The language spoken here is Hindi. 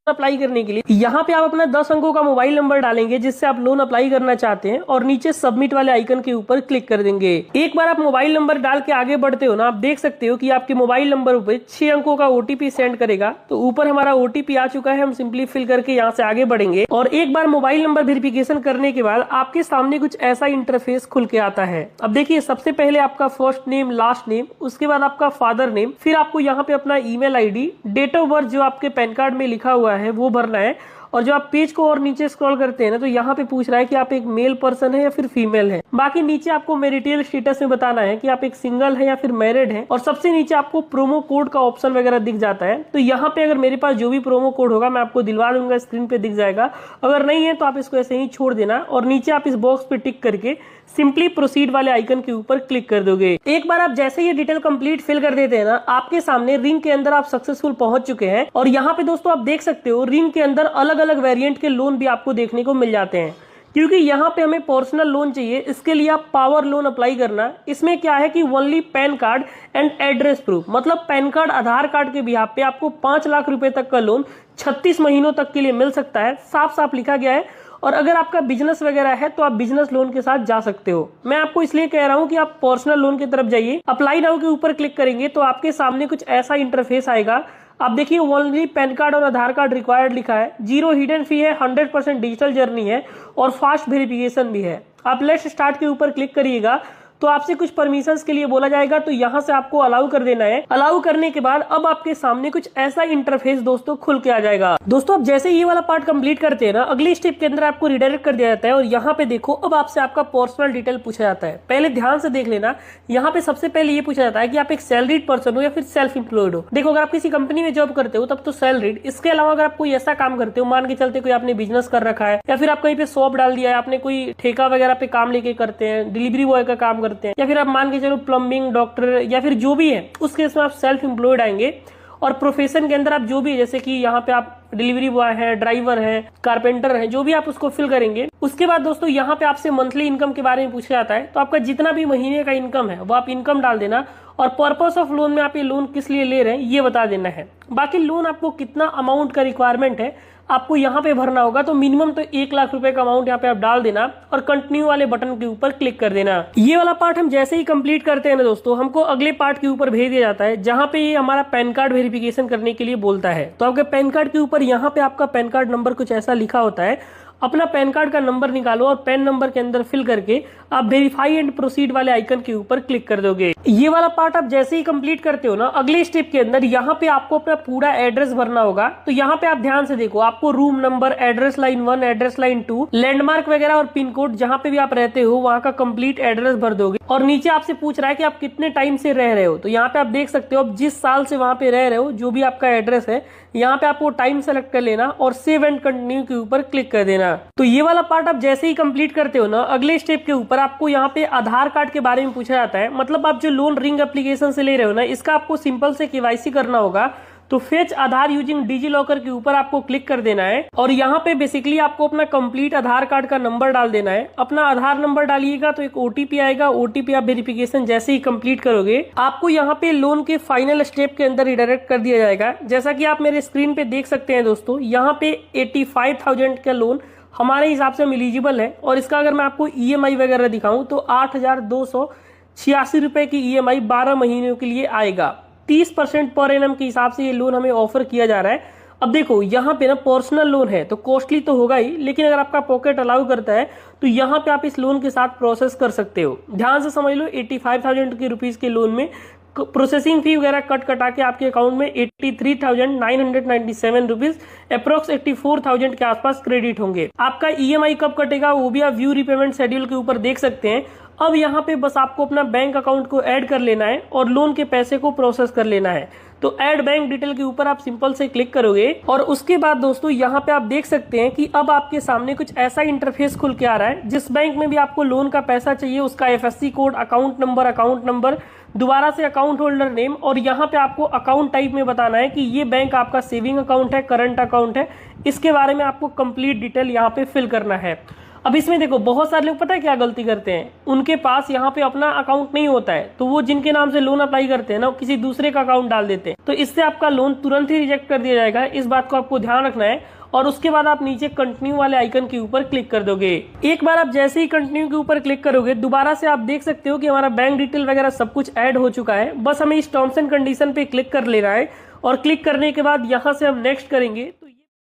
अप्लाई करने के लिए यहाँ पे आप अपना 10 अंकों का मोबाइल नंबर डालेंगे जिससे आप लोन अप्लाई करना चाहते हैं और नीचे सबमिट वाले आइकन के ऊपर क्लिक कर देंगे। एक बार आप मोबाइल नंबर डाल के आगे बढ़ते हो ना, आप देख सकते हो कि आपके मोबाइल नंबर पे 6 अंकों का ओटीपी सेंड करेगा। तो ऊपर हमारा ओटीपी आ चुका है, हम सिंपली फिल करके यहाँ से आगे बढ़ेंगे और एक बार मोबाइल नंबर वेरिफिकेशन करने के बाद आपके सामने कुछ ऐसा इंटरफेस खुल के आता है। अब देखिए, सबसे पहले आपका फर्स्ट नेम, लास्ट नेम, उसके बाद आपका फादर नेम, फिर आपको यहाँ पे अपना email ID, date of birth जो आपके पैन कार्ड में लिखा हुआ है वो भरना है। और जो आप पेज को और नीचे स्क्रॉल करते हैं ना, तो यहाँ पे पूछ रहा है कि आप एक मेल पर्सन है या फिर फीमेल है। बाकी नीचे आपको मैरिटल स्टेटस में बताना है कि आप एक सिंगल है या फिर मैरिड है। और सबसे नीचे आपको प्रोमो कोड का ऑप्शन वगैरह दिख जाता है। तो यहाँ पे अगर मेरे पास जो भी प्रोमो कोड होगा मैं आपको दिलवा दूंगा, स्क्रीन पे दिख जाएगा। अगर नहीं है तो आप इसको ऐसे ही छोड़ देना और नीचे आप इस बॉक्स पे टिक करके सिंपली प्रोसीड वाले आइकन के ऊपर क्लिक कर दोगे। एक बार आप जैसे ये डिटेल कंप्लीट फिल कर देते हैं ना, आपके सामने रिंग के अंदर आप सक्सेसफुल पहुंच चुके हैं। और यहाँ पे दोस्तों आप देख सकते हो रिंग के अंदर अलग अलग वेरिएंट के लोन भी आपको देखने को मिल जाते हैं। क्योंकि यहाँ पे हमें पर्सनल लोन चाहिए, इसके लिए आप पावर लोन अप्लाई करना। इसमें क्या है कि only pan card and address proof, मतलब पैन कार्ड, आधार कार्ड के बिहाफ पे आपको 5 लाख रुपए तक का लोन 36 महीनों तक के लिए मिल सकता है। साफ साफ लिखा गया है। और अगर आपका बिजनेस वगैरह है तो आप बिजनेस लोन के साथ जा सकते हो। मैं आपको इसलिए कह रहा हूं कि आप पर्सनल लोन की तरफ जाइए। अप्लाई नाउ के ऊपर क्लिक करेंगे तो आपके सामने कुछ ऐसा इंटरफेस आएगा। आप देखिए, ओनली पैन कार्ड और आधार कार्ड रिक्वायर्ड लिखा है, 0 हिडन फी है, 100% डिजिटल जर्नी है और फास्ट वेरिफिकेशन भी है। आप लेट्स स्टार्ट के ऊपर क्लिक करिएगा तो आपसे कुछ परमिशंस के लिए बोला जाएगा, तो यहाँ से आपको अलाउ कर देना है। अलाउ करने के बाद अब आपके सामने कुछ ऐसा इंटरफेस दोस्तों खुल के आ जाएगा। दोस्तों अब जैसे ये वाला पार्ट कंप्लीट करते हैं ना, अगली स्टेप के अंदर आपको रिडायरेक्ट कर दिया जाता है। और यहाँ पे देखो, अब आपसे आपका पर्सनल डिटेल पूछा जाता है। पहले ध्यान से देख लेना, यहाँ पे सबसे पहले ये पूछा जाता है कि आप एक सैलरीड पर्सन हो या फिर सेल्फ एम्प्लॉयड हो। देखो, अगर आप किसी कंपनी में जॉब करते हो तब तो सैलरीड। इसके अलावा अगर आप कोई ऐसा काम करते हो, मान के चलते कोई आपने बिजनेस कर रखा है या फिर आप कहीं पे शॉप डाल दिया है, आपने कोई ठेका वगैरह पे काम लेके करते हैं, डिलीवरी बॉय का काम करते हैं, या फिर आप मान के चलो प्लम्बिंग, डॉक्टर या फिर जो भी है, उस केस में आप सेल्फ एम्प्लॉयड आएंगे। और प्रोफेशन के अंदर आप जो भी है, जैसे कि यहाँ पे आप डिलीवरी बॉय है, ड्राइवर है, कारपेंटर है, जो भी आप उसको फिल करेंगे। उसके बाद दोस्तों यहाँ पे आपसे मंथली इनकम के बारे में पूछा जाता है। तो आपका जितना भी महीने का इनकम है वो आप इनकम डाल देना और पर्पस ऑफ लोन में आप ये लोन किस लिए ले रहे हैं ये बता देना है। बाकी लोन आपको कितना अमाउंट का रिक्वायरमेंट है आपको यहाँ पे भरना होगा। तो मिनिमम तो 1 लाख रुपए का अमाउंट यहाँ पे आप डाल देना और कंटिन्यू वाले बटन के ऊपर क्लिक कर देना। ये वाला पार्ट हम जैसे ही कंप्लीट करते हैं ना दोस्तों, हमको अगले पार्ट के ऊपर भेज दिया जाता है जहाँ पे ये हमारा पैन कार्ड वेरिफिकेशन करने के लिए बोलता है। तो आपके पैन कार्ड के ऊपर यहाँ पे आपका पैन कार्ड नंबर कुछ ऐसा लिखा होता है। अपना पैन कार्ड का नंबर निकालो और पैन नंबर के अंदर फिल करके आप वेरीफाई एंड प्रोसीड वाले आइकन के ऊपर क्लिक कर दोगे। ये वाला पार्ट आप जैसे ही कंप्लीट करते हो ना, अगले स्टेप के अंदर यहाँ पे आपको अपना पूरा एड्रेस भरना होगा। तो यहाँ पे आप ध्यान से देखो, आपको room number, address line 1, address line 2, landmark वगैरह और पिन कोड जहाँ पे भी आप रहते हो वहाँ का कंप्लीट एड्रेस भर दोगे। और नीचे आपसे पूछ रहा है कि आप कितने टाइम से रह रहे हो। तो यहाँ पे आप देख सकते हो, अब जिस साल से वहाँ पे रह रहे हो, जो भी आपका एड्रेस है, यहाँ पे आपको टाइम सेलेक्ट कर लेना और सेव एंड कंटिन्यू के ऊपर क्लिक कर देना। तो ये वाला पार्ट आप जैसे ही कंप्लीट करते हो ना, अगले स्टेप के ऊपर आपको यहाँ पे आधार कार्ड के बारे में पूछा जाता है। मतलब आप जो लोन रिंग एप्लीकेशन से ले रहे हो ना, इसका आपको सिंपल से केवाईसी करना होगा। तो फेच आधार यूजिंग डिजी लॉकर के ऊपर आपको क्लिक कर देना है और यहाँ पे बेसिकली आपको अपना कंप्लीट आधार कार्ड का नंबर डाल देना है। अपना आधार नंबर डालिएगा तो एक ओटीपी आएगा। ओटीपी आप वेरिफिकेशन जैसे ही कंप्लीट करोगे, आपको यहाँ पे लोन के फाइनल स्टेप के अंदर रिडायरेक्ट कर दिया जाएगा। जैसा कि आप मेरे स्क्रीन पे देख सकते हैं दोस्तों, यहाँ पे 85,000 का लोन हमारे हिसाब से एलिजिबल है। और इसका अगर मैं आपको ईएमआई वगैरह दिखाऊं तो 8,286 रुपए की ईएमआई 12 महीनों के लिए आएगा। 30% पर एनम के हिसाब से ये लोन हमें ऑफर किया जा रहा है। अब देखो, यहाँ पे ना पर्सनल लोन है तो कॉस्टली तो होगा ही, लेकिन अगर आपका पॉकेट अलाउ करता है तो यहाँ पे आप इस लोन के साथ प्रोसेस कर सकते हो। ध्यान से समझ लो, 85,000 के रुपीज के लोन में प्रोसेसिंग फी वगैरह कटा के आपके अकाउंट में 83,997 रुपीज, अप्रोक्स 84,000 के आसपास क्रेडिट होंगे। आपका ईएमआई कब कटेगा वो भी आप व्यू रीपेमेंट शेड्यूल के ऊपर देख सकते हैं। अब यहाँ पे बस आपको अपना बैंक अकाउंट को ऐड कर लेना है और लोन के पैसे को प्रोसेस कर लेना है। तो ऐड बैंक डिटेल के ऊपर आप सिंपल से क्लिक करोगे और उसके बाद दोस्तों यहाँ पे आप देख सकते हैं कि अब आपके सामने कुछ ऐसा इंटरफेस खुल के आ रहा है। जिस बैंक में भी आपको लोन का पैसा चाहिए उसका एफएससी कोड, अकाउंट नंबर, दोबारा से अकाउंट होल्डर नेम, और यहाँ पे आपको अकाउंट टाइप में बताना है कि ये बैंक आपका सेविंग अकाउंट है, करंट अकाउंट है। इसके बारे में आपको कंप्लीट डिटेल यहाँ पे फिल करना है। अब इसमें देखो बहुत सारे लोग पता है क्या गलती करते हैं, उनके पास यहाँ पे अपना अकाउंट नहीं होता है, तो वो जिनके नाम से लोन अप्लाई करते हैं ना, किसी दूसरे का अकाउंट डाल देते हैं, तो इससे आपका लोन तुरंत ही रिजेक्ट कर दिया जाएगा। इस बात को आपको ध्यान रखना है। और उसके बाद आप नीचे कंटिन्यू वाले आइकन के ऊपर क्लिक कर दोगे। एक बार आप जैसे ही कंटिन्यू के ऊपर क्लिक करोगे, दोबारा से आप देख सकते हो कि हमारा बैंक डिटेल वगैरह सब कुछ ऐड हो चुका है। बस हमें इस टर्म्स एंड कंडीशन पे क्लिक कर लेना है और क्लिक करने के बाद यहाँ से हम नेक्स्ट करेंगे।